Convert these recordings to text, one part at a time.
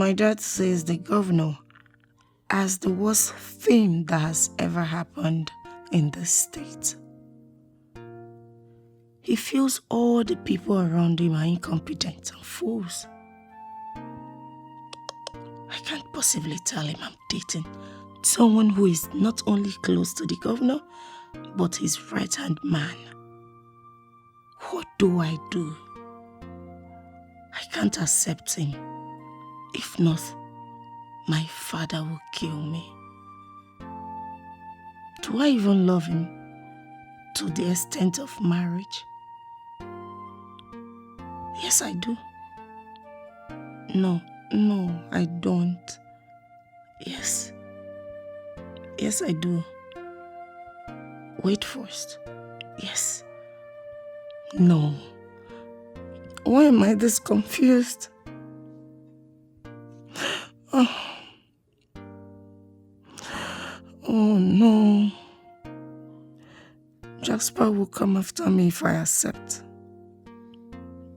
My dad says the governor has the worst thing that has ever happened in this state. He feels all the people around him are incompetent and fools. I can't possibly tell him I'm dating someone who is not only close to the governor, but his right-hand man. What do I do? I can't accept him. If not, my father will kill me. Do I even love him to the extent of marriage? Yes, I do. No, I don't. Yes, I do. Wait first. Yes. No. Why am I this confused? Oh no. Jasper will come after me if I accept.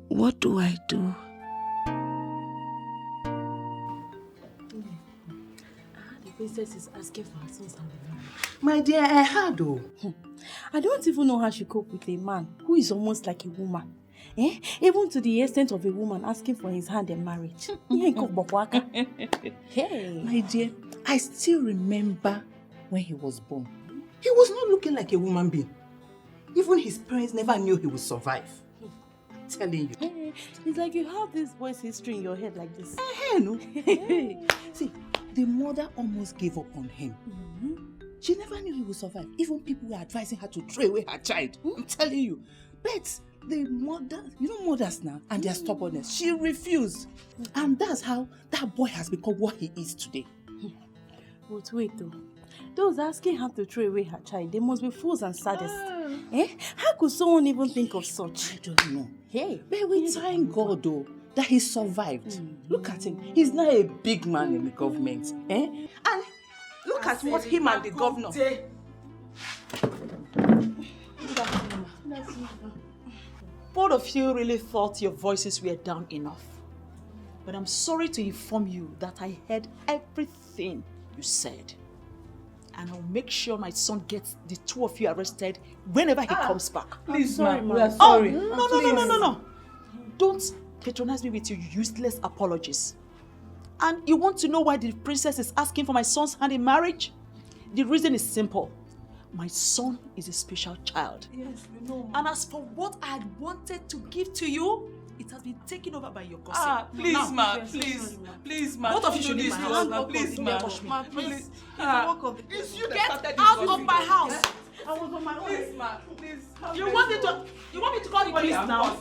What do I do? The princess is asking for her son's hand. My dear, I heard though. I don't even know how she cope with a man who is almost like a woman. Even to the extent of a woman asking for his hand in marriage. Hey. My dear, I still remember when he was born. He was not looking like a woman being. Even his parents never knew he would survive. I'm telling you. It's like you have this boy's history in your head like this. No. See, the mother almost gave up on him. She never knew he would survive. Even people were advising her to throw away her child. I'm telling you. But the mother, you know mothers now, and their stubbornness, she refused. And that's how that boy has become what he is today. But wait though. Those asking her to throw away her child, they must be fools and sadists. How could someone even think of such? I don't know. But we thank God though that he survived. Look at him. He's now a big man in the government. And look at what him and the governor. Both of you really thought your voices were down enough. But I'm sorry to inform you that I heard everything you said. And I'll make sure my son gets the two of you arrested whenever he comes back. Please, sorry, we are sorry. No. Don't patronize me with your useless apologies. And you want to know why the princess is asking for my son's hand in marriage? The reason is simple. My son is a special child. Yes, we know. And as for what I had wanted to give to you, it has been taken over by your gossip. Please, ma. Please, ma. Both of you should do leave this my to house. us now. Please, ma. Please. You get out of my house. I was on my own. Please, ma. Please. You want me to call the police now?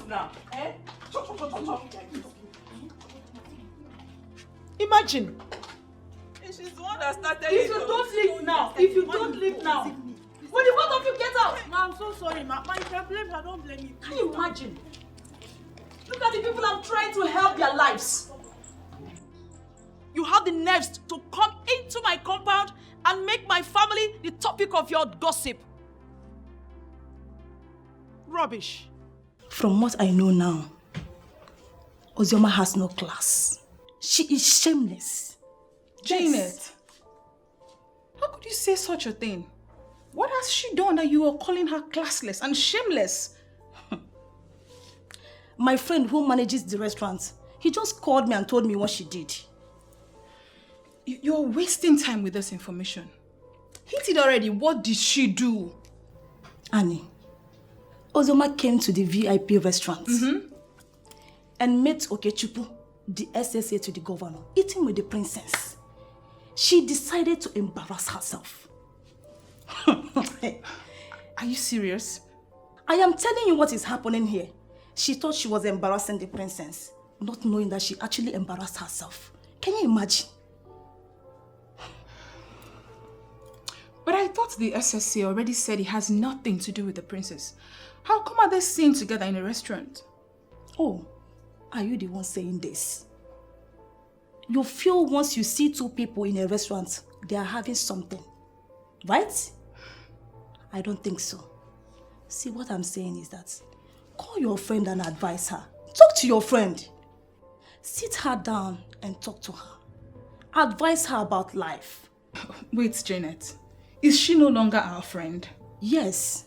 Imagine. She's the one that started If you don't leave now, will the both of you get out? Ma, I'm so sorry, ma. Ma, if I blame her, don't blame me. Can you imagine? Look at the people I'm trying to help their lives. You have the nerves to come into my compound and make my family the topic of your gossip. Rubbish. From what I know now, Ozioma has no class. She is shameless. Janet, how could you say such a thing? What has she done that you are calling her classless and shameless? My friend who manages the restaurant, he just called me and told me what she did. You're wasting time with this information. Hit it already. What did she do? Annie, Ozioma came to the VIP restaurant and met Okechupu, the SSA to the governor, eating with the princess. She decided to embarrass herself. Are you serious? I am telling you what is happening here. She thought she was embarrassing the princess, not knowing that she actually embarrassed herself. Can you imagine? But I thought the SSC already said it has nothing to do with the princess. How come are they seen together in a restaurant? Oh, are you the one saying this? You feel once you see two people in a restaurant, they are having something, right? I don't think so. See, what I'm saying is that call your friend and advise her. Talk to your friend. Sit her down and talk to her. Advise her about life. Wait, Janet. Is she no longer our friend? Yes,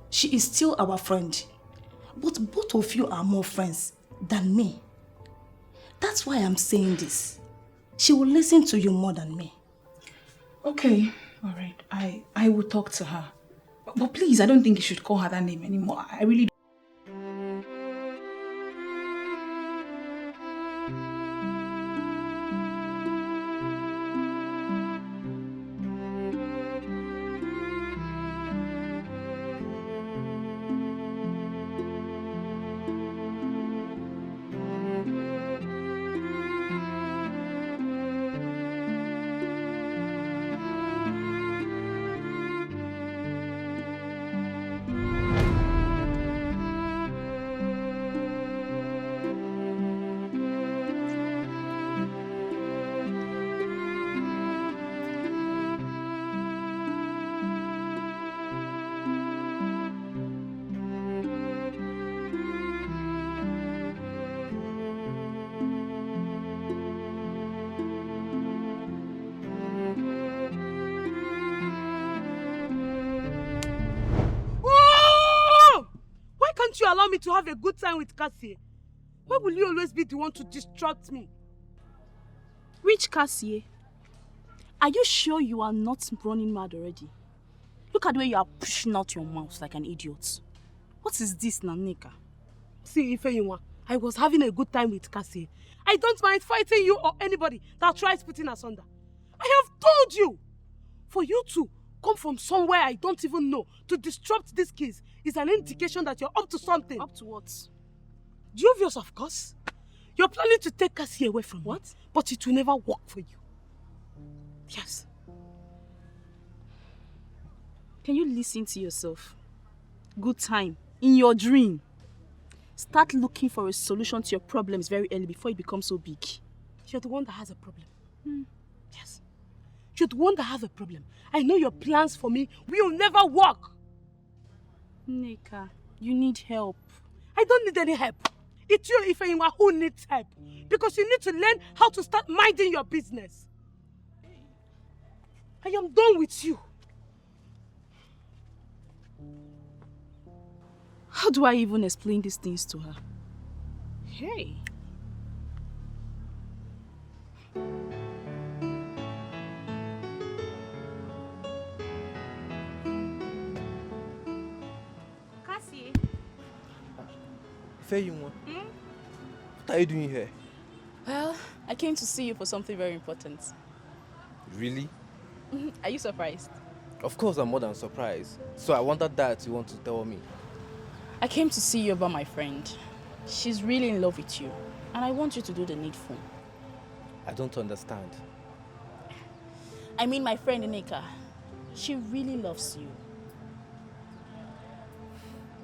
she is still our friend. But both of you are more friends than me. That's why I'm saying this. She will listen to you more than me. Okay, alright. I will talk to her. But please, I don't think you should call her that name anymore. I really don't. You allow me to have a good time with Cassie? Why will you always be the one to distract me? Which Cassie? Are you sure you are not running mad already? Look at the way you are pushing out your mouth like an idiot. What is this, Nanika? See, Ifeyinwa, I was having a good time with Cassie. I don't mind fighting you or anybody that tries putting us under. I have told you! For you to come from somewhere I don't even know to disrupt this case is an indication that you're up to something. Up to what? Dubious, of course. You're planning to take Cassie away from me, but it will never work for you. Yes. Can you listen to yourself? Good time. In your dream. Start looking for a solution to your problems very early before it becomes so big. You're the one that has a problem. Yes. You're the one that has a problem. I know your plans for me will never work. Nneka, you need help. I don't need any help. It's you, Ifeyinwa, who needs help. Because you need to learn how to start minding your business. I am done with you. How do I even explain these things to her? Hey. Cassie. Feyinwa, what are you doing here? Well, I came to see you for something very important. Really? Are you surprised? Of course I'm more than surprised. So I wondered that you want to tell me. I came to see you about my friend. She's really in love with you. And I want you to do the needful. I don't understand. I mean my friend Nneka. She really loves you.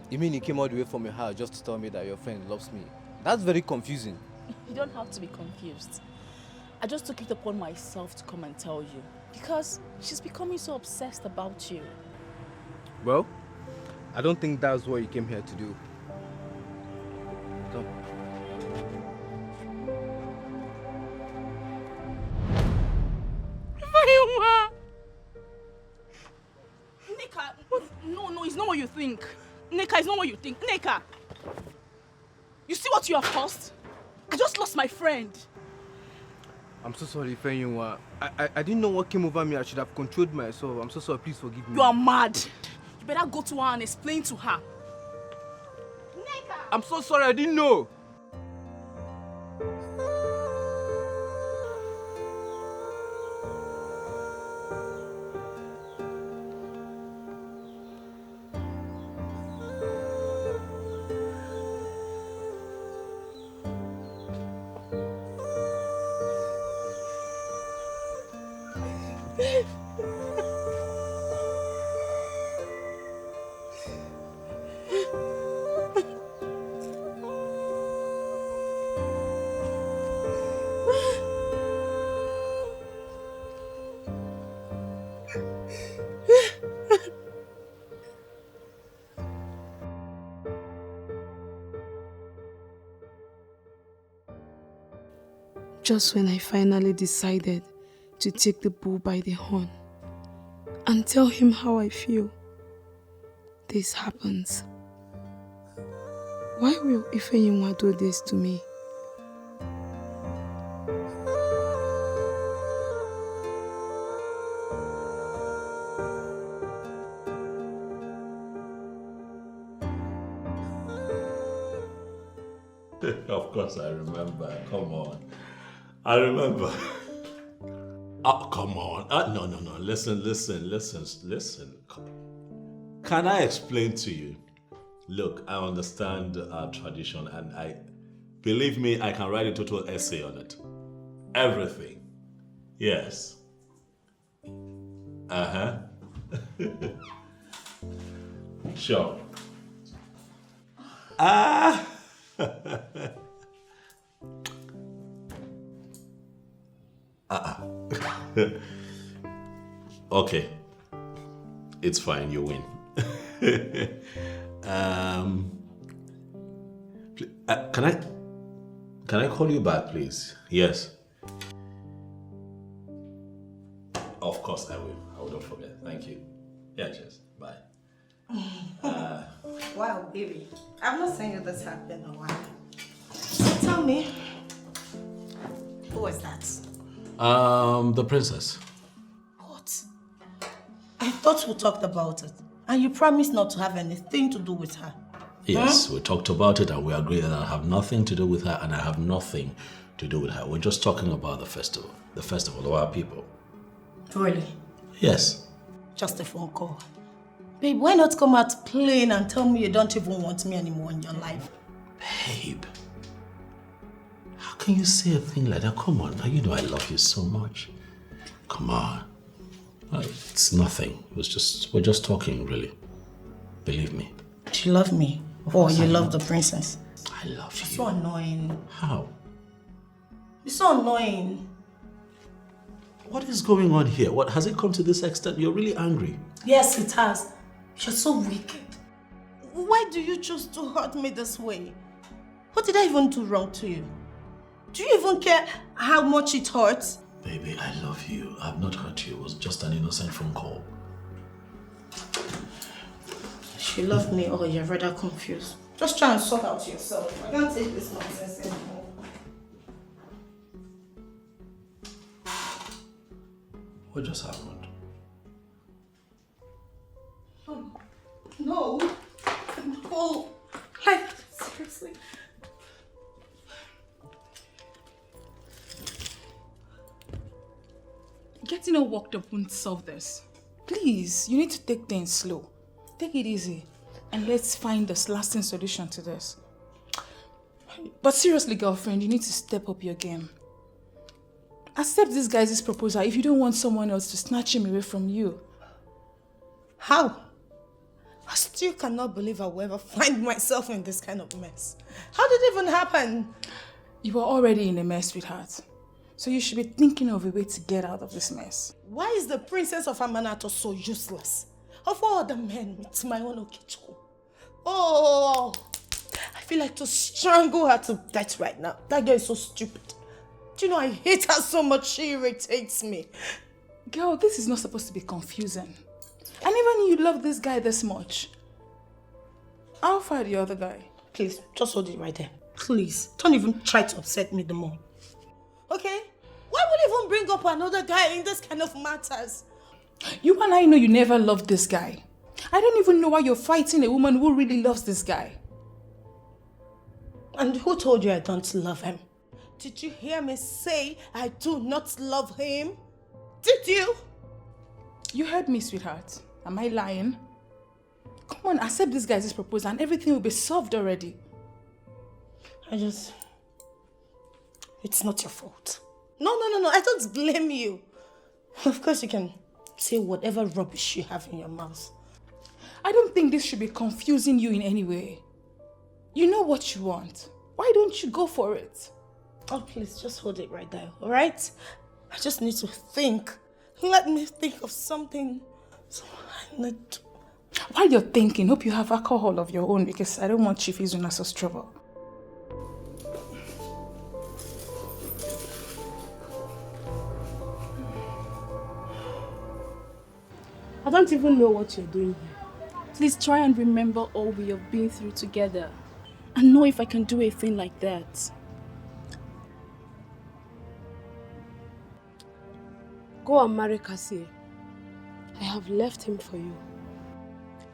You mean you came all the way from your house just to tell me that your friend loves me? That's very confusing. You don't have to be confused. I just took it upon myself to come and tell you. Because she's becoming so obsessed about you. Well, I don't think that's what you came here to do. Come. Nneka, no, it's not what you think. Nneka, it's not what you think. Nneka! You see what you have caused? I just lost my friend. I'm so sorry, Feyinwa. I didn't know what came over me. I should have controlled myself. I'm so sorry. Please forgive me. You are mad. You better go to her and explain to her. Nneka! I'm so sorry. I didn't know. Just when I finally decided to take the bull by the horn and tell him how I feel. This happens. Why will Ifeyinwa do this to me? Of course I remember. Come on. I remember. Oh, come on. No. Listen. Can I explain to you? Look, I understand our tradition and believe me, I can write a total essay on it. Everything. Yes. Uh-huh. Sure. Okay. It's fine, you win. Can I call you back, please? Yes. Of course I will. I will not forget. Thank you. Yeah, cheers. Bye. Wow, baby. I've not seen you this happy in a while. So tell me, who was that? The princess. What? I thought we talked about it. And you promised not to have anything to do with her. Yes, we talked about it and we agreed that I have nothing to do with her and I have nothing to do with her. We're just talking about the festival of our people. Really? Yes. Just a phone call. Babe, why not come out plain and tell me you don't even want me anymore in your life? Babe, how can you say a thing like that? Come on, now you know I love you so much. Come on. It's nothing. We're just talking, really. Believe me. Do you love me? Or you love the princess? I love you. You're so annoying. How? You're so annoying. What is going on here? What has it come to this extent? You're really angry. Yes, it has. You're so wicked. Why do you choose to hurt me this way? What did I even do wrong to you? Do you even care how much it hurts? Baby, I love you. I've not hurt you. It was just an innocent phone call. You love me or you're rather confused. Just try and sort out yourself. I can't take this nonsense anymore. What just happened? No. No. Like, seriously. Getting all worked up won't solve this. Please, you need to take things slow. Take it easy and let's find this lasting solution to this. But seriously, girlfriend, you need to step up your game. Accept this guy's proposal if you don't want someone else to snatch him away from you. How? I still cannot believe I will ever find myself in this kind of mess. How did it even happen? You were already in a mess, sweetheart. So you should be thinking of a way to get out of this mess. Why is the princess of Amanato so useless? Of all the men, it's my own Etiko. Oh, I feel like to strangle her to death right now. That girl is so stupid. Do you know, I hate her so much, she irritates me. Girl, this is not supposed to be confusing. I never knew you loved this guy this much. I'll find the other guy. Please, just hold it right there. Please, don't even try to upset me the more. Okay? Why would you even bring up another guy in this kind of matters? You and I know you never loved this guy. I don't even know why you're fighting a woman who really loves this guy. And who told you I don't love him? Did you hear me say I do not love him? Did you? You heard me, sweetheart. Am I lying? Come on, accept this guy's proposal and everything will be solved already. It's not your fault. No, I don't blame you. Of course you can say whatever rubbish you have in your mouth. I don't think this should be confusing you in any way. You know what you want. Why don't you go for it? Oh, please, just hold it right there, all right? I just need to think. Let me think of something. So I need to... While you're thinking, hope you have alcohol of your own because I don't want Chief Izunaso's trouble. don't even know what you're doing here. Please try and remember all we have been through together. And know if I can do a thing like that. Go and marry Cassie. I have left him for you.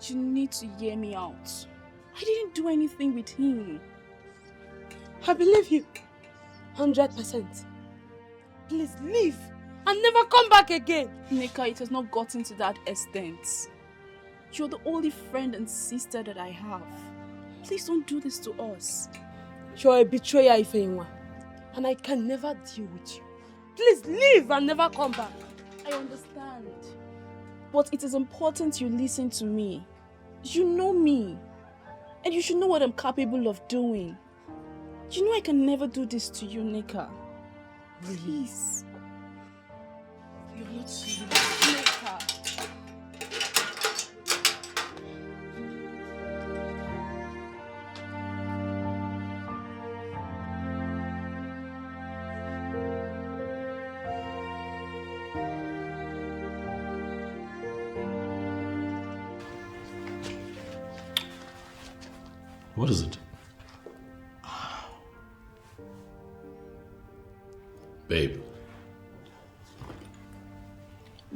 You need to hear me out. I didn't do anything with him. I believe you. 100%. Please leave and never come back again. Nika, it has not gotten to that extent. You're the only friend and sister that I have. Please don't do this to us. You're a betrayer, Ifeinwa, and I can never deal with you. Please leave and never come back. I understand. But it is important you listen to me. You know me. And you should know what I'm capable of doing. You know I can never do this to you, Nika. Please. You're not serious. Nika. What is it? Babe.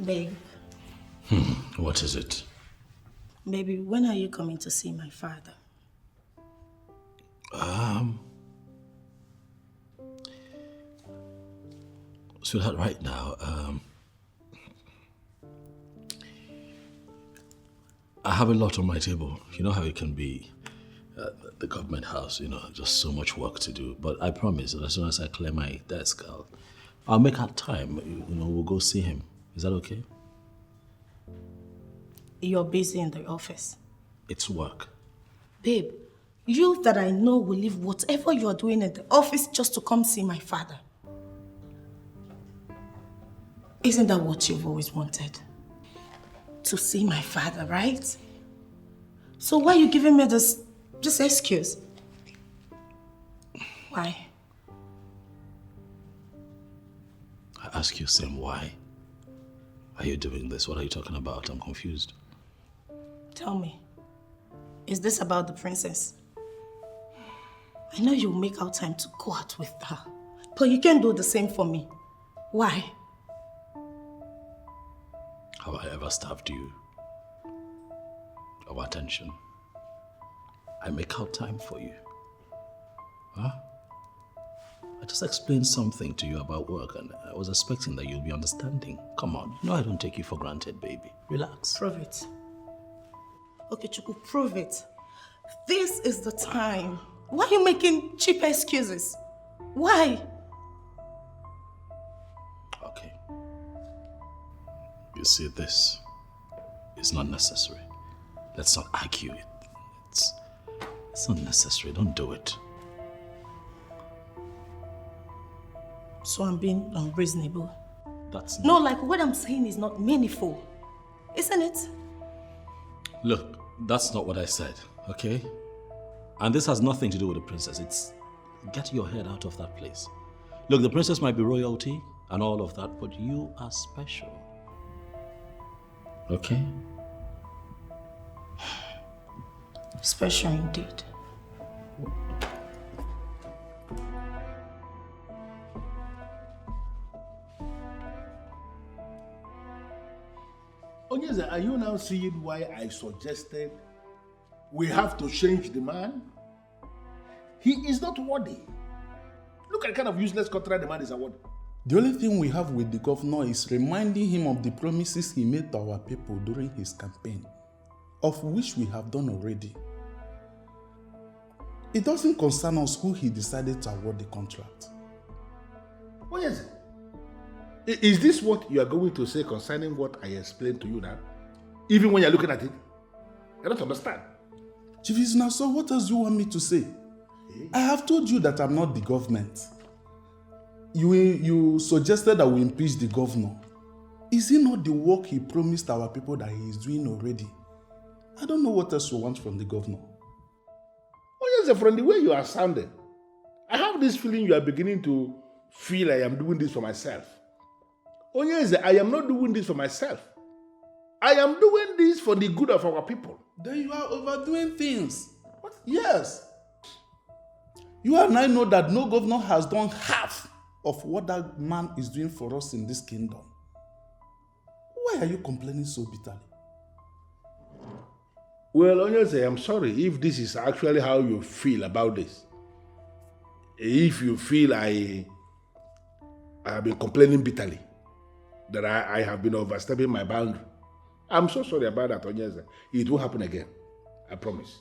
Babe. What is it? Baby, when are you coming to see my father? Sweetheart, right now, I have a lot on my table. You know how it can be at the government house, just so much work to do. But I promise that as soon as I clear my desk, I'll make out time. We'll go see him. Is that okay? You're busy in the office. It's work. Babe, you that I know will leave whatever you're doing in the office just to come see my father. Isn't that what you've always wanted? To see my father, right? So why are you giving me this excuse? Why? I ask you, Sam, why are you doing this? What are you talking about? I'm confused. Tell me, is this about the princess? I know you'll make out time to go out with her, but you can't do the same for me. Why? Have I ever starved you of attention? I make out time for you. Huh? I just explained something to you about work and I was expecting that you'll be understanding. Come on, I don't take you for granted, baby. Relax. Prove it. Okay, Chuku, prove it. This is the time. Why are you making cheap excuses? Why? Okay. You see, this is not necessary. Let's not argue it. It's not necessary. Don't do it. So I'm being unreasonable. That's No, like what I'm saying is not meaningful. Isn't it? Look, that's not what I said, okay? And this has nothing to do with the princess. It's get your head out of that place. Look, the princess might be royalty and all of that, but you are special. Okay? Special indeed. Onyeze, are you now seeing why I suggested we have to change the man? He is not worthy. Look at the kind of useless contract the man is awarded. The only thing we have with the governor is reminding him of the promises he made to our people during his campaign, of which we have done already. It doesn't concern us who he decided to award the contract. Onyeze, is this what you are going to say concerning what I explained to you now? Even when you're looking at it? I don't understand. Chief Izuna, so what else do you want me to say? I have told you that I'm not the government. You suggested that we impeach the governor. Is it not the work he promised our people that he is doing already? I don't know what else you want from the governor. Oh yes, from the way you are sounding, I have this feeling you are beginning to feel I am doing this for myself. Oh yes, I am not doing this for myself. I am doing this for the good of our people. Then you are overdoing things. What? Yes. You and I know that no governor has done half of what that man is doing for us in this kingdom. Why are you complaining so bitterly? Well, Onyeze, I'm sorry if this is actually how you feel about this. If you feel I have been complaining bitterly, that I have been overstepping my boundary, I'm so sorry about that, Onyeze. It will happen again. I promise.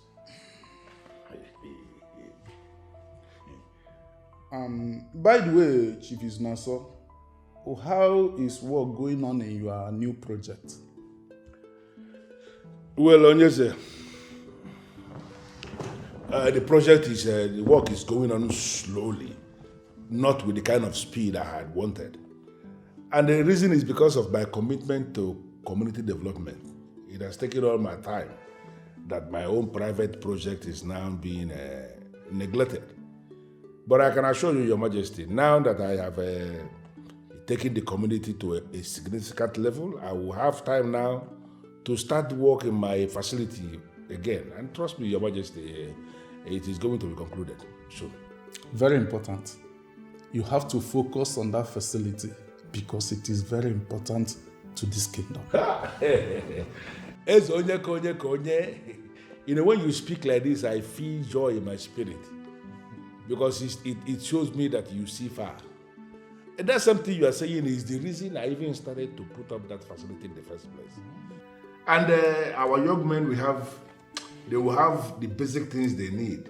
By the way, Chief Isnaso, how is work going on in your new project? Well, Onyeze, the work is going on slowly, not with the kind of speed I had wanted. And the reason is because of my commitment to community development. It has taken all my time that my own private project is now being neglected. But I can assure you, Your Majesty, now that I have taken the community to a significant level, I will have time now to start work in my facility again. And trust me, Your Majesty, it is going to be concluded soon. Very important. You have to focus on that facility because it is very important to this kingdom. You know, when you speak like this, I feel joy in my spirit because it shows me that you see far. And that's something you are saying is the reason I even started to put up that facility in the first place. And our young men, they will have the basic things they need.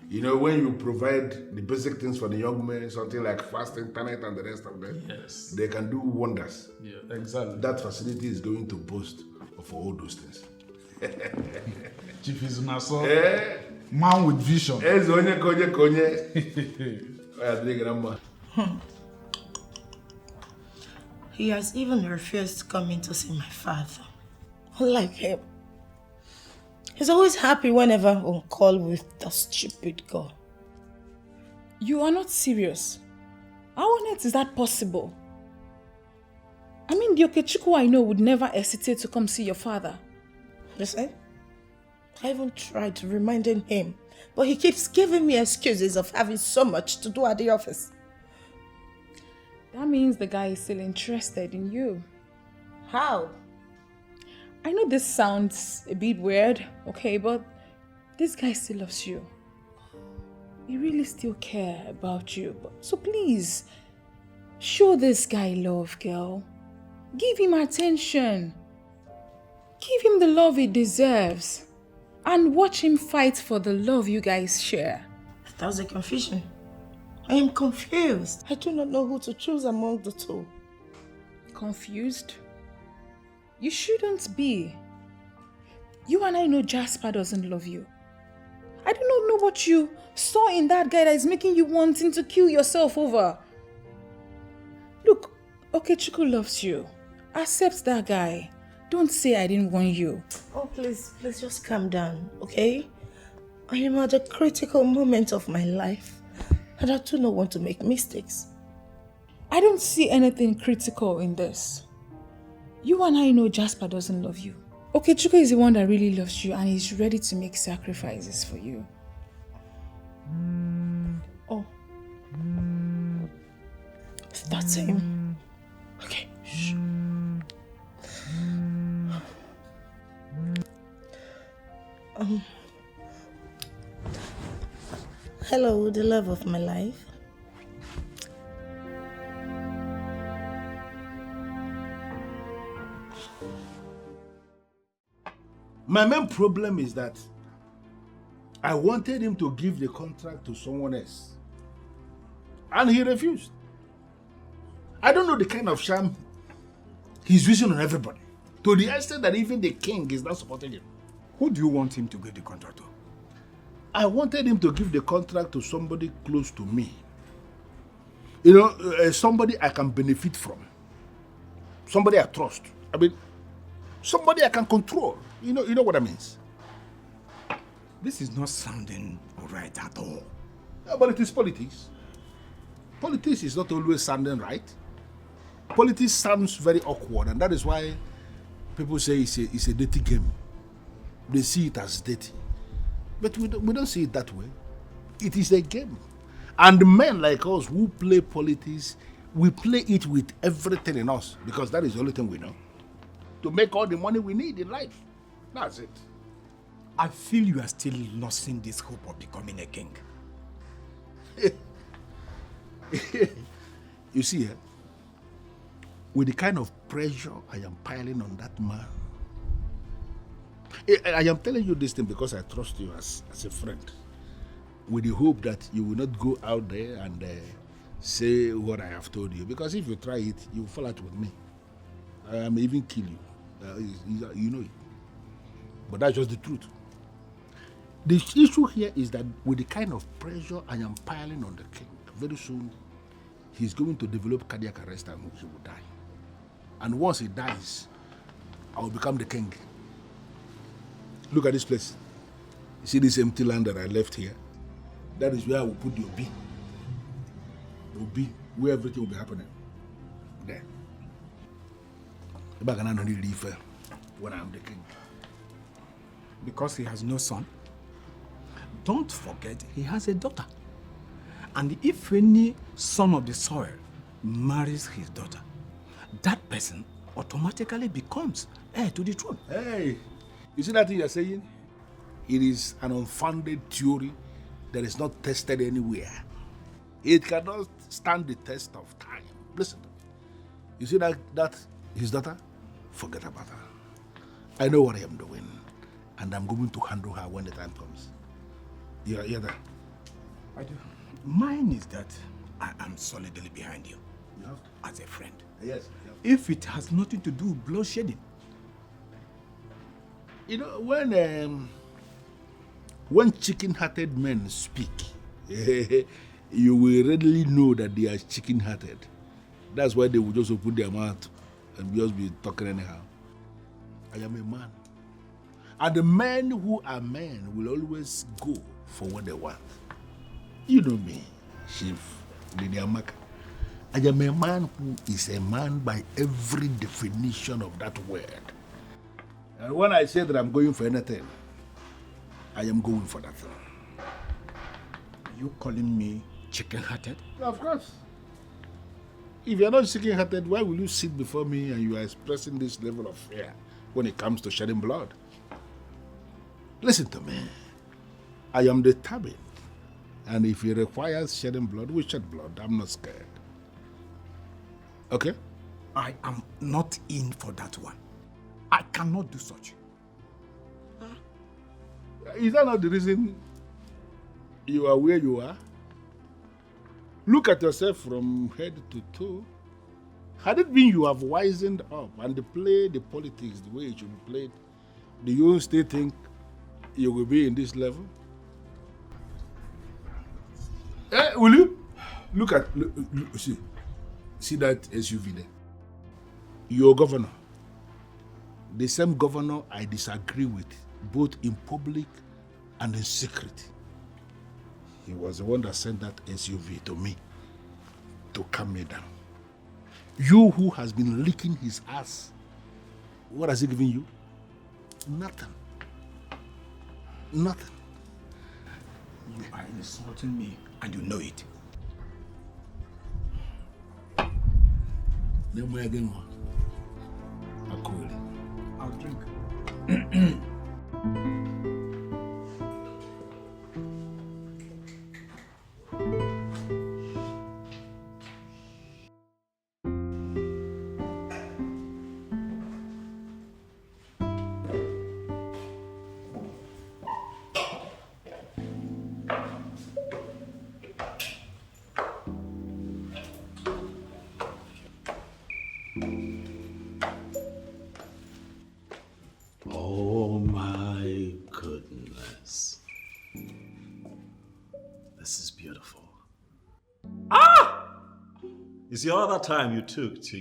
You know, when you provide the basic things for the young men, something like fast internet and the rest of them, yes, they can do wonders. Yeah, exactly. That facility is going to boast of all those things. Chief Izunaso, man with vision. He has even refused to come in to see my father. Unlike him. He's always happy whenever I'm on call with the stupid girl. You are not serious. How on earth is that possible? I mean, the Okechukwu I know would never hesitate to come see your father. Listen, I even tried reminding him, but he keeps giving me excuses of having so much to do at the office. That means the guy is still interested in you. How? I know this sounds a bit weird, okay, but this guy still loves you. He really still cares about you. So please, show this guy love, girl. Give him attention. Give him the love he deserves. And watch him fight for the love you guys share. That was a confusion. I am confused. I do not know who to choose among the two. Confused? You shouldn't be. You and I know Jasper doesn't love you. I do not know what you saw in that guy that is making you wanting to kill yourself over. Look, Okechukwu loves you. Accept that guy. Don't say I didn't want you. Oh, please just calm down, okay? I am at a critical moment of my life, and I do not want to make mistakes. I don't see anything critical in this. You and I know Jasper doesn't love you. Okechukwu is the one that really loves you and is ready to make sacrifices for you. Oh. That's him. Okay, shh. Hello, the love of my life. My main problem is that I wanted him to give the contract to someone else. And he refused. I don't know the kind of sham he's using on everybody. To the extent that even the king is not supporting him. Who do you want him to give the contract to? I wanted him to give the contract to somebody close to me. You know, somebody I can benefit from. Somebody I trust. I mean, somebody I can control. You know what I mean? This is not sounding right at all. Yeah, but it is politics. Politics is not always sounding right. Politics sounds very awkward, and that is why People say it's a dirty game. They see it as dirty. But we don't see it that way. It is a game. And men like us who play politics, we play it with everything in us because that is the only thing we know. To make all the money we need in life. That's it. I feel you are still losing this hope of becoming a king. You see, with the kind of pressure I am piling on that man, I am telling you this thing because I trust you as a friend, with the hope that you will not go out there and say what I have told you. Because if you try it, you will fall out with me. I may even kill you. You know it. But that's just the truth. The issue here is that with the kind of pressure I am piling on the king, very soon he's going to develop cardiac arrest and he will die. And once he dies, I will become the king. Look at this place. You see this empty land that I left here? That is where I will put the Obi. The Obi, where everything will be happening. There. When I am the king. Because he has no son. Don't forget, he has a daughter. And if any son of the soil marries his daughter, that person automatically becomes heir to the throne. Hey, you see that thing you're saying? It is an unfounded theory that is not tested anywhere. It cannot stand the test of time. Listen, you see that his daughter? Forget about her. I know what I am doing, and I'm going to handle her when the time comes. You hear that? I do. Mine is that I am solidly behind you. You have to. As a friend. Yes. If it has nothing to do with bloodshedding. You know, when chicken-hearted men speak, you will readily know that they are chicken-hearted. That's why they will just open their mouth and just be talking anyhow. I am a man. And the men who are men will always go for what they want. You know me, Chief Lady Amaka. I am a man who is a man by every definition of that word. And when I say that I'm going for anything, I am going for that thing. You calling me chicken-hearted? Of course. If you're not chicken-hearted, why will you sit before me and you are expressing this level of fear when it comes to shedding blood? Listen to me. I am determined. And if it requires shedding blood, we shed blood. I'm not scared. Okay? I am not in for that one. I cannot do such. Is that not the reason you are where you are? Look at yourself from head to toe. Had it been you have wisened up and played the politics the way it should be played, do you still think you will be in this level? Will you? Look, see that SUV there? Your governor. The same governor I disagree with, both in public and in secret. He was the one that sent that SUV to me to calm me down. You who has been licking his ass, what has he given you? Nothing. Nothing. You are insulting me and you know it. Then we're again one. I'll drink. Oh my goodness. This is beautiful. You see, all that time you took to,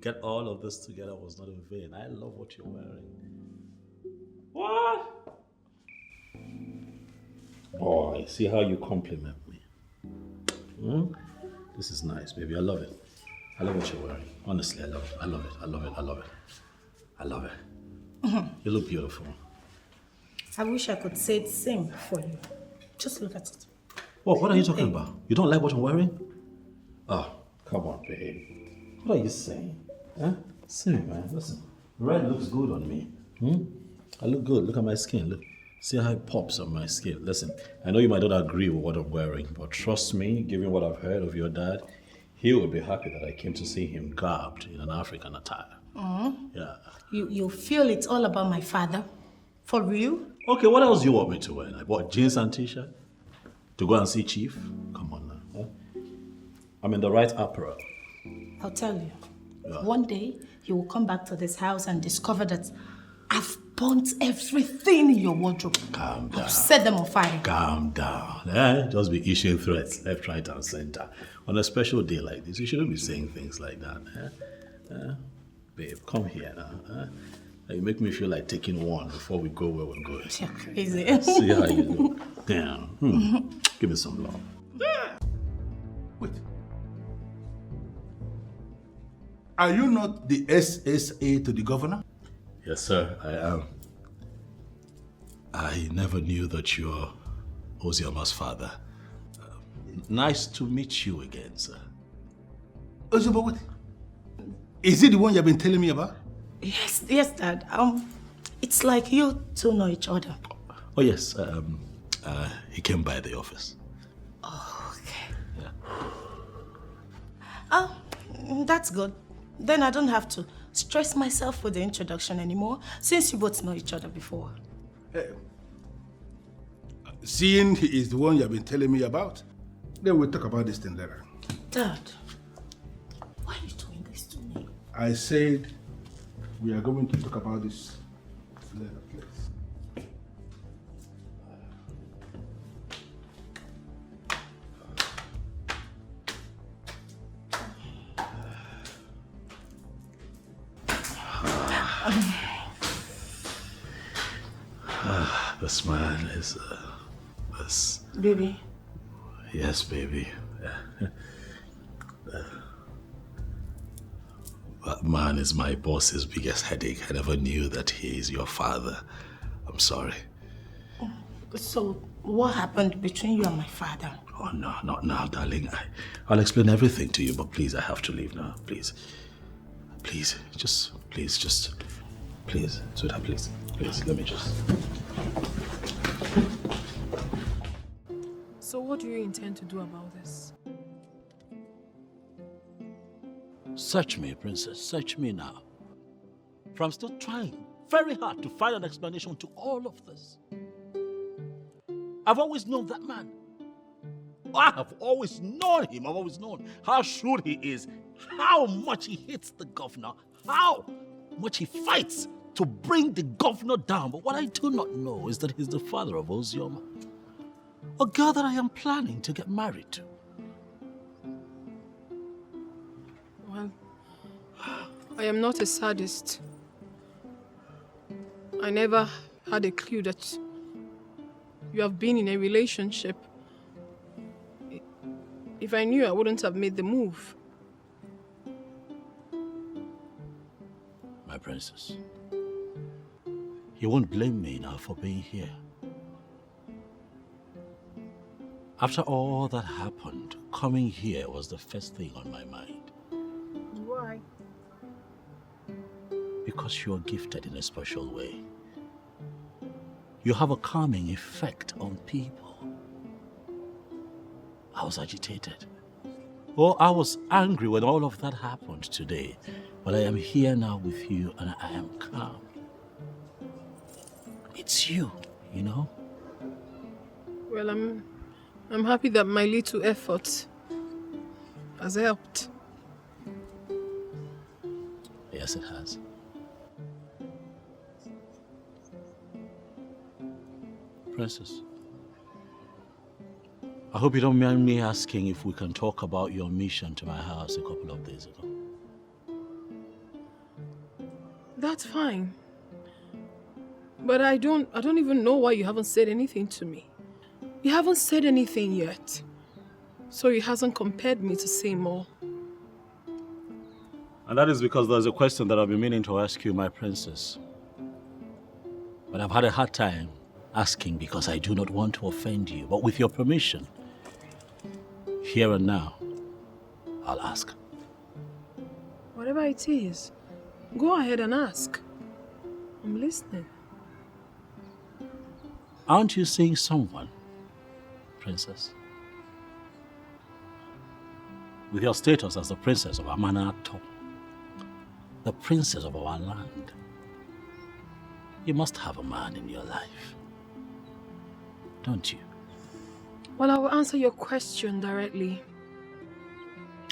get all of this together was not in vain. I love what you're wearing. What? Oh, I see how you compliment me. This is nice, baby. I love it. I love what you're wearing. Honestly, I love it. I love it. I love it. I love it. I love it. You look beautiful. I wish I could say the same for you. Just look at it. What are you talking about? You don't like what I'm wearing? Oh, come on, babe. What are you saying? Huh? See, man, listen. Red looks good on me. I look good. Look at my skin. Look. See how it pops on my skin. Listen, I know you might not agree with what I'm wearing, but trust me, given what I've heard of your dad, he would be happy that I came to see him garbed in an African attire. Yeah. You feel it's all about my father? For real? Okay, what else do you want me to wear? Like what, jeans and t-shirt? To go and see Chief? Come on now. Huh? I'm in the right apparel. I'll tell you. Yeah. One day, you will come back to this house and discover that I've burnt everything in your wardrobe. Calm down. I've set them on fire. Calm down. Just be issuing threats left, right, and center. On a special day like this, you shouldn't be saying things like that. Babe, come here now. You make me feel like taking one before we go where we're going. You're crazy. See how you look. Damn. Give me some love. Wait. Are you not the SSA to the governor? Yes, sir, I am. I never knew that you're Oziama's father. Nice to meet you again, sir. Oziama, what? Is it the one you've been telling me about? Yes, Dad. It's like you two know each other. Oh, yes. He came by the office. Oh, okay. Yeah. Oh, that's good. Then I don't have to stress myself with the introduction anymore, since you both know each other before. Seeing he is the one you've been telling me about, then we'll talk about this thing later. Dad, why are you doing this to me? I said we are going to talk about this later, please. This man is, this... Baby. Yes, baby. That man is my boss's biggest headache. I never knew that he is your father. I'm sorry. So, what happened between you and my father? Oh, no, not now, darling. I'll explain everything to you, but please, I have to leave now. Please. Please, please, sweetheart, please. Please, let me just... So what do you intend to do about this? Search me, princess. Search me now. For I'm still trying very hard to find an explanation to all of this. I've always known that man. I have always known him. I've always known how shrewd he is, how much he hates the governor, how much he fights to bring the governor down. But what I do not know is that he's the father of Ozioma, a girl that I am planning to get married to. Well, I am not a sadist. I never had a clue that you have been in a relationship. If I knew, I wouldn't have made the move. My princess, you won't blame me now for being here. After all that happened, coming here was the first thing on my mind. Why? Because you are gifted in a special way. You have a calming effect on people. I was agitated. Oh, I was angry when all of that happened today. But I am here now with you and I am calm. It's you, you know? Well, I'm happy that my little effort has helped. Yes, it has. Princess, I hope you don't mind me asking if we can talk about your mission to my house a couple of days ago. That's fine. But I don't even know why you haven't said anything to me. You haven't said anything yet. So it hasn't compelled me to say more. And that is because there's a question that I've been meaning to ask you, my princess. But I've had a hard time asking because I do not want to offend you. But with your permission, here and now, I'll ask. Whatever it is, go ahead and ask. I'm listening. Aren't you seeing someone, princess? With your status as the princess of Amanato, the princess of our land, you must have a man in your life, don't you? Well, I will answer your question directly.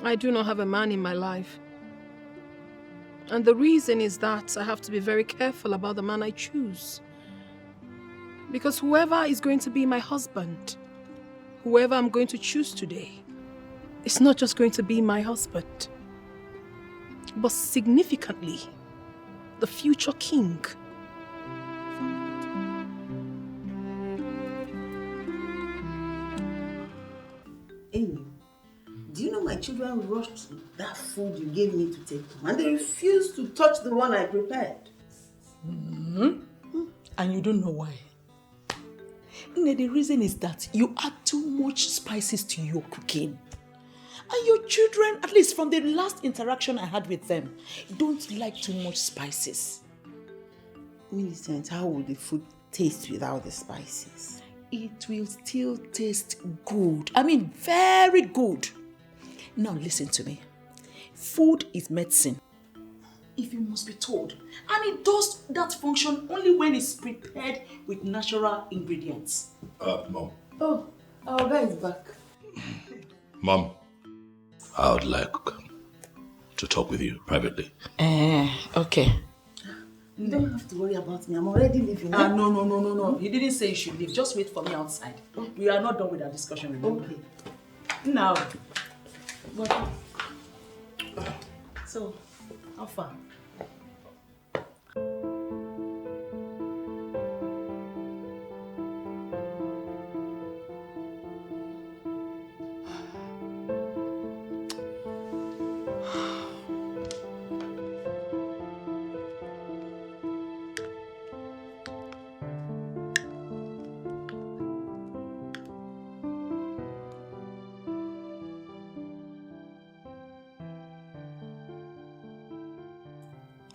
I do not have a man in my life. And the reason is that I have to be very careful about the man I choose. Because whoever is going to be my husband, whoever I'm going to choose today, it's not just going to be my husband, but significantly, the future king. Amy, do you know my children rushed that food you gave me to take home and they refused to touch the one I prepared? And you don't know why. The reason is that you add too much spices to your cooking. And your children, at least from the last interaction I had with them, don't like too much spices. Millicent, how will the food taste without the spices? It will still taste good. I mean, very good. Now listen to me. Food is medicine, if you must be told. And it does that function only when it's prepared with natural ingredients. Mom. Oh, our guy is back. Mom, I would like to talk with you privately. Okay. You don't have to worry about me. I'm already leaving. No. He didn't say you should leave. Just wait for me outside. Okay. We are not done with our discussion, remember? Okay. Now. What? So, how far?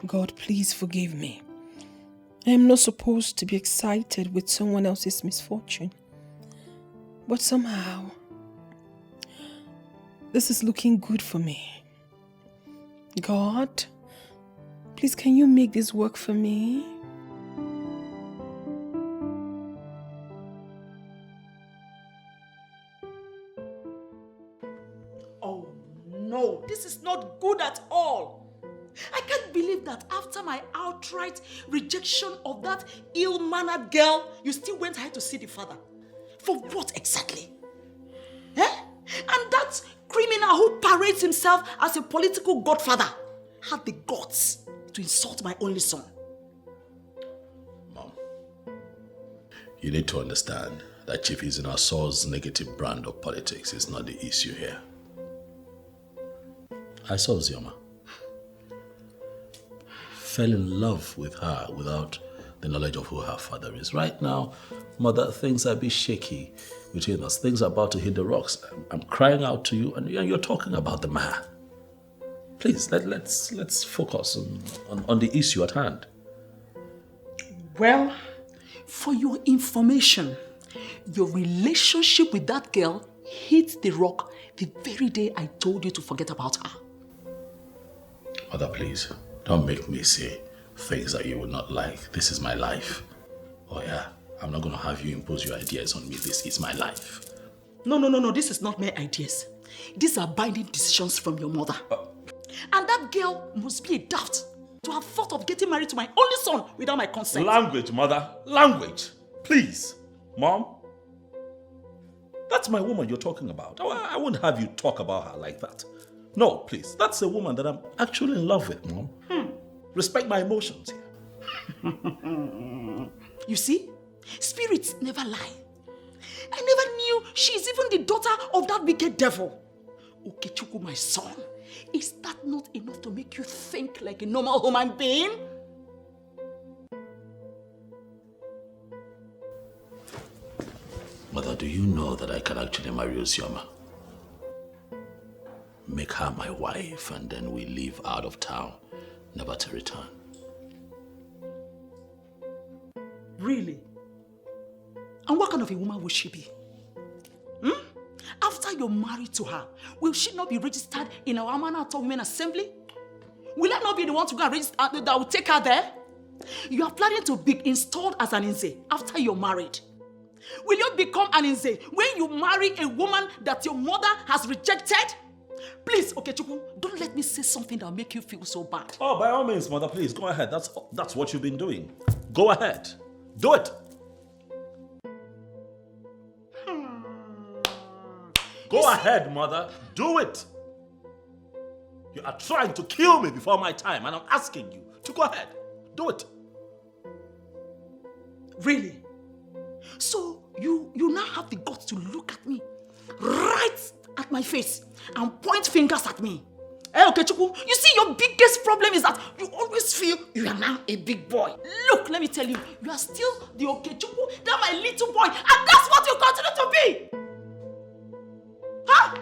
God, please forgive me. I am not supposed to be excited with someone else's misfortune. But somehow, this is looking good for me. God, please can you make this work for me? Oh no, this is not good at all. I can't believe that after my outright rejection of that ill-mannered girl, you still went ahead to see the father. For what exactly? And that criminal who parades himself as a political godfather had the guts to insult my only son. Mom, you need to understand that Chief Izinaso's negative brand of politics is not the issue here. I saw Zioma. Fell in love with her without the knowledge of who her father is. Right now, Mother, things are a bit shaky between us. Things are about to hit the rocks. I'm crying out to you and you're talking about the man. Please, let's focus on the issue at hand. Well, for your information, your relationship with that girl hit the rock the very day I told you to forget about her. Mother, please, don't make me say things that you would not like. This is my life. Oh yeah, I'm not going to have you impose your ideas on me. This is my life. No, this is not my ideas. These are binding decisions from your mother. And that girl must be a daft to have thought of getting married to my only son without my consent. Language, Mother. Language. Please. Mom. That's my woman you're talking about. I wouldn't have you talk about her like that. No, please. That's a woman that I'm actually in love with, Mom. Respect my emotions here. You see? Spirits never lie. I never knew she's even the daughter of that wicked devil. Okechukwu, my son, Is that not enough to make you think like a normal human being? Mother, do you know that I can actually marry Uzioma? Make her my wife and then we leave out of town, never to return. Really? And what kind of a woman will she be? After you're married to her, will she not be registered in our Amanata Women Assembly? Will I not be the one to go and register that will take her there? You are planning to be installed as an Nze after you're married. Will you become an Nze when you marry a woman that your mother has rejected? Please, Okechukwu, don't let me say something that will make you feel so bad. Oh, by all means, mother, please, go ahead. That's what you've been doing. Go ahead. Do it. Go ahead, mother. Do it. You are trying to kill me before my time, and I'm asking you to go ahead. Do it. Really? So you now have the guts to look at me, right at my face, and point fingers at me. Hey, Okechukwu, you see, your biggest problem is that you always feel you are now a big boy. Look, let me tell you, you are still the Okechukwu, that my little boy, and that's what you continue to be. Huh?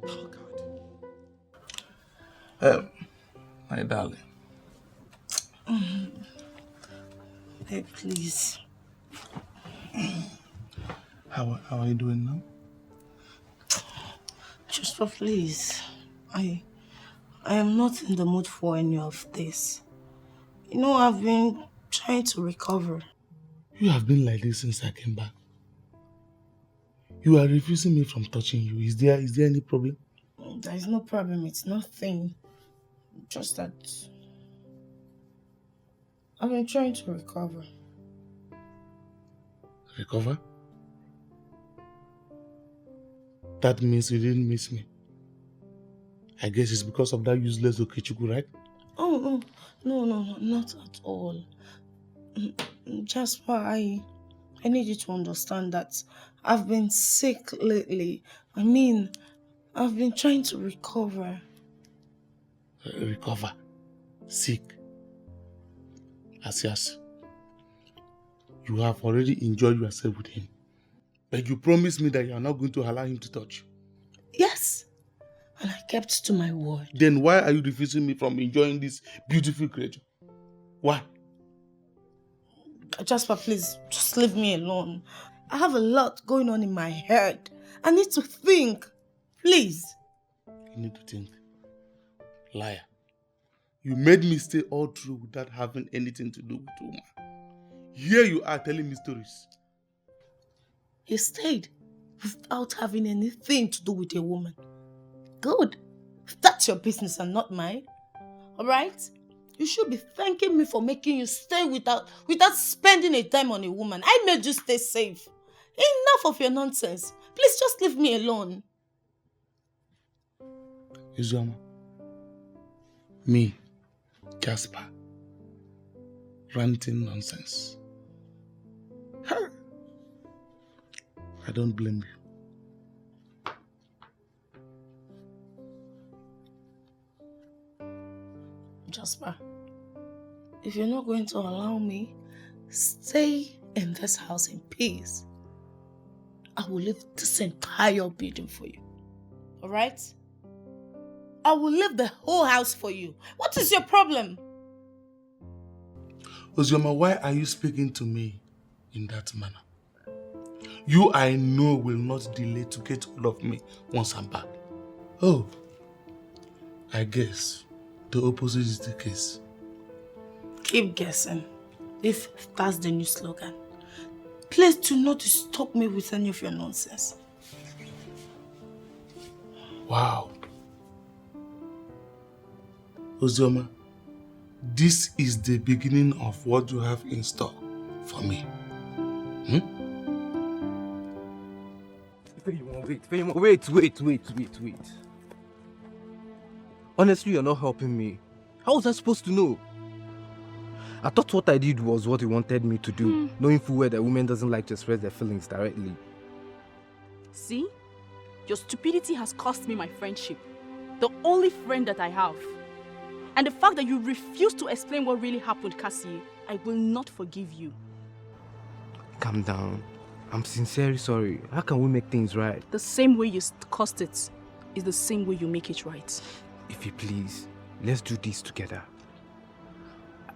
Oh, God. My darling. Hey, please. How are you doing now? Just please. I am not in the mood for any of this. You know, I've been trying to recover. You have been like this since I came back. You are refusing me from touching you. Is there any problem? There is no problem. It's nothing. Just that I've been trying to recover. Recover? That means you didn't miss me. I guess it's because of that useless Okechukwu, right? Oh, no, not at all. Jasper, I need you to understand that I've been sick lately. I mean, I've been trying to recover. Recover? Sick? Asias, you have already enjoyed yourself with him. But you promised me that you are not going to allow him to touch you. Yes, and I kept to my word. Then why are you refusing me from enjoying this beautiful creature? Why? Jasper, please, just leave me alone. I have a lot going on in my head. I need to think. Please. You need to think. Liar. You made me stay all through without having anything to do with woman. Here you are telling me stories. You stayed without having anything to do with a woman. Good. That's your business and not mine. Alright? You should be thanking me for making you stay without spending a dime on a woman. I made you stay safe. Enough of your nonsense. Please just leave me alone. Uzioma. Me, Jasper. Ranting nonsense. I don't blame you. Jasper, if you're not going to allow me stay in this house in peace, I will leave this entire building for you. Alright? I will leave the whole house for you. What is your problem? Uzioma, why are you speaking to me in that manner? You, I know, will not delay to get hold of me once I'm back. Oh, I guess the opposite is the case. Keep guessing, if that's the new slogan. Please do not disturb me with any of your nonsense. Wow. Uzioma, this is the beginning of what you have in store for me. Wait. Honestly, you're not helping me. How was I supposed to know? I thought what I did was what you wanted me to do, knowing full well that a woman doesn't like to express their feelings directly. See? Your stupidity has cost me my friendship. The only friend that I have. And the fact that you refuse to explain what really happened, Cassie, I will not forgive you. Calm down. I'm sincerely sorry. How can we make things right? The same way you caused it is the same way you make it right. If you please, let's do this together.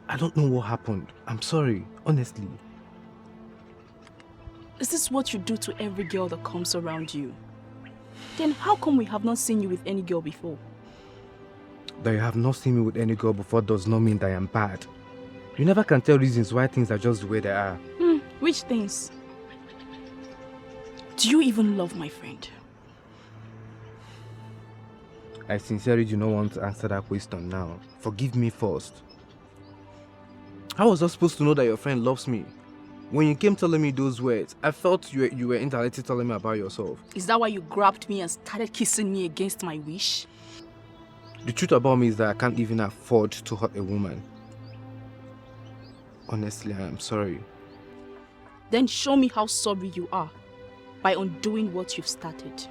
I don't know what happened. I'm sorry, honestly. Is this what you do to every girl that comes around you? Then how come we have not seen you with any girl before? That you have not seen me with any girl before does not mean that I am bad. You never can tell reasons why things are just the way they are. Which things? Do you even love my friend? I sincerely do not want to answer that question now. Forgive me first. How was I supposed to know that your friend loves me? When you came telling me those words, I felt you were indirectly telling me about yourself. Is that why you grabbed me and started kissing me against my wish? The truth about me is that I can't even afford to hurt a woman. Honestly, I am sorry. Then show me how sorry you are by undoing what you've started.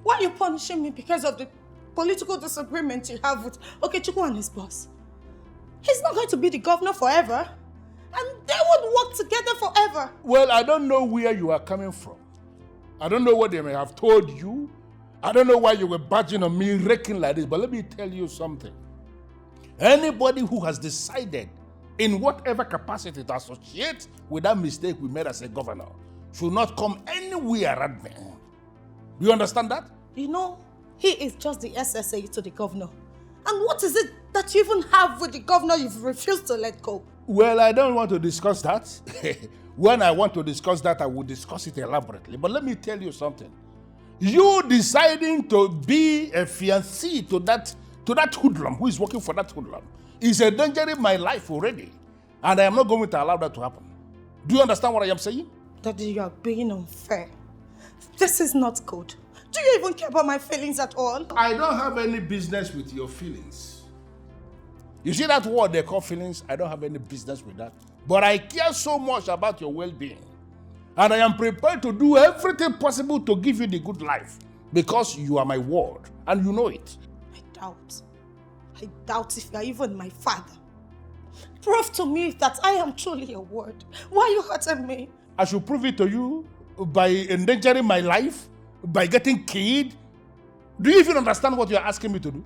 Why are you punishing me because of the political disagreement you have with Okechukwu and his boss? He's not going to be the governor forever, and they won't work together forever. Well, I don't know where you are coming from. I don't know what they may have told you. I don't know why you were badging on me, raking like this, but let me tell you something. Anybody who has decided in whatever capacity to associate with that mistake we made as a governor should not come anywhere around me. Do you understand that? You know, he is just the SSA to the governor. And what is it that you even have with the governor you've refused to let go? Well, I don't want to discuss that. When I want to discuss that, I will discuss it elaborately. But let me tell you something. You deciding to be a fiancé to that hoodlum who is working for that hoodlum is a danger in my life already. And I am not going to allow that to happen. Do you understand what I am saying? Daddy, you are being unfair. This is not good. Do you even care about my feelings at all? I don't have any business with your feelings. You see that word they call feelings? I don't have any business with that. But I care so much about your well-being. And I am prepared to do everything possible to give you the good life. Because you are my word. And you know it. I doubt if you are even my father. Prove to me that I am truly your word. Why are you hurting me? I should prove it to you by endangering my life, by getting killed. Do you even understand what you are asking me to do?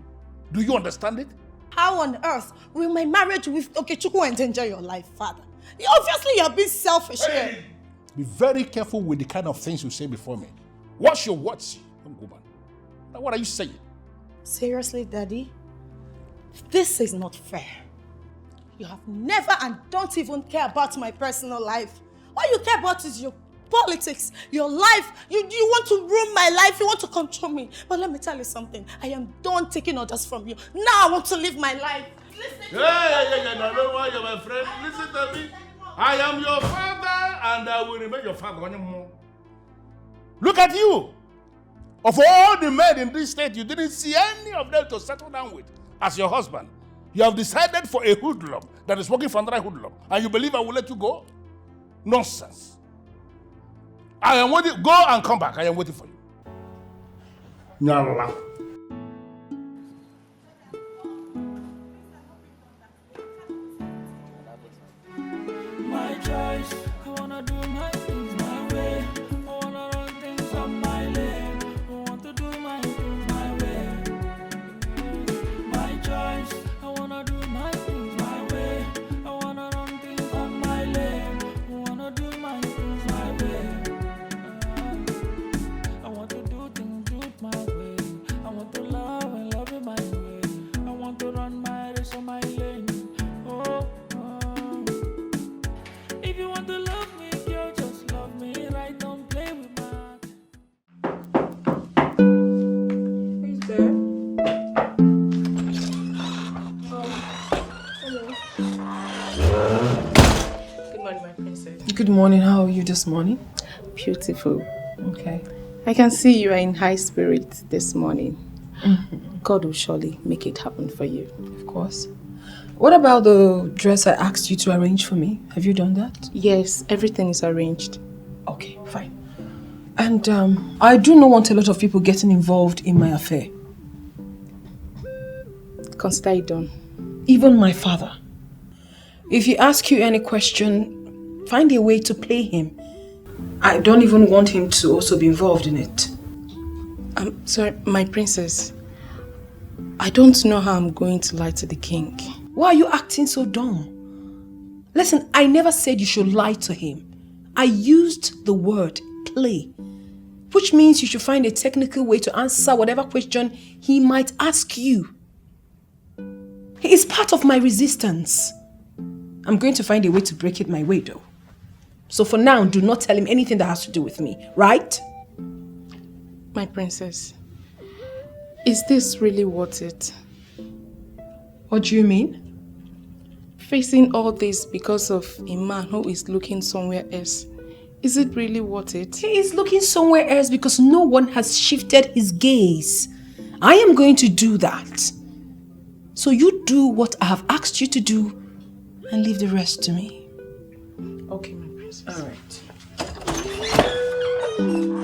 Do you understand it? How on earth will my marriage with Okechukwu endanger your life, Father? Obviously, you are being selfish here. Be very careful with the kind of things you say before me. Watch your words, young woman. Now, what are you saying? Seriously, Daddy? This is not fair. You have never and don't even care about my personal life. All you care about is your politics, your life. You want to ruin my life. You want to control me. But let me tell you something. I am done taking orders from you. Now I want to live my life. Listen no, don't worry, my friend. Listen to me. I am your father and I will remain your father. Look at you. Of all the men in this state, you didn't see any of them to settle down with as your husband. You have decided for a hoodlum that is working for another hoodlum. And you believe I will let you go? Nonsense. I am waiting. Go and come back. I am waiting for you. Nyala. My choice. I wanna do my things my way. morning. How are you this morning? Beautiful. Okay. I can see you are in high spirits this morning. Mm-hmm. God will surely make it happen for you. Of course. What about the dress I asked you to arrange for me? Have you done that? Yes, everything is arranged. Okay, fine. And I do not want a lot of people getting involved in my affair. Consider it done. Even my father. If he asks you any question, find a way to play him. I don't even want him to also be involved in it. I'm sorry, my princess. I don't know how I'm going to lie to the king. Why are you acting so dumb? Listen, I never said you should lie to him. I used the word play, which means you should find a technical way to answer whatever question he might ask you. He is part of my resistance. I'm going to find a way to break it my way though. So for now, do not tell him anything that has to do with me, right? My princess, is this really worth it? What do you mean? Facing all this because of a man who is looking somewhere else. Is it really worth it? He is looking somewhere else because no one has shifted his gaze. I am going to do that. So you do what I have asked you to do and leave the rest to me. Okay, my princess. All right.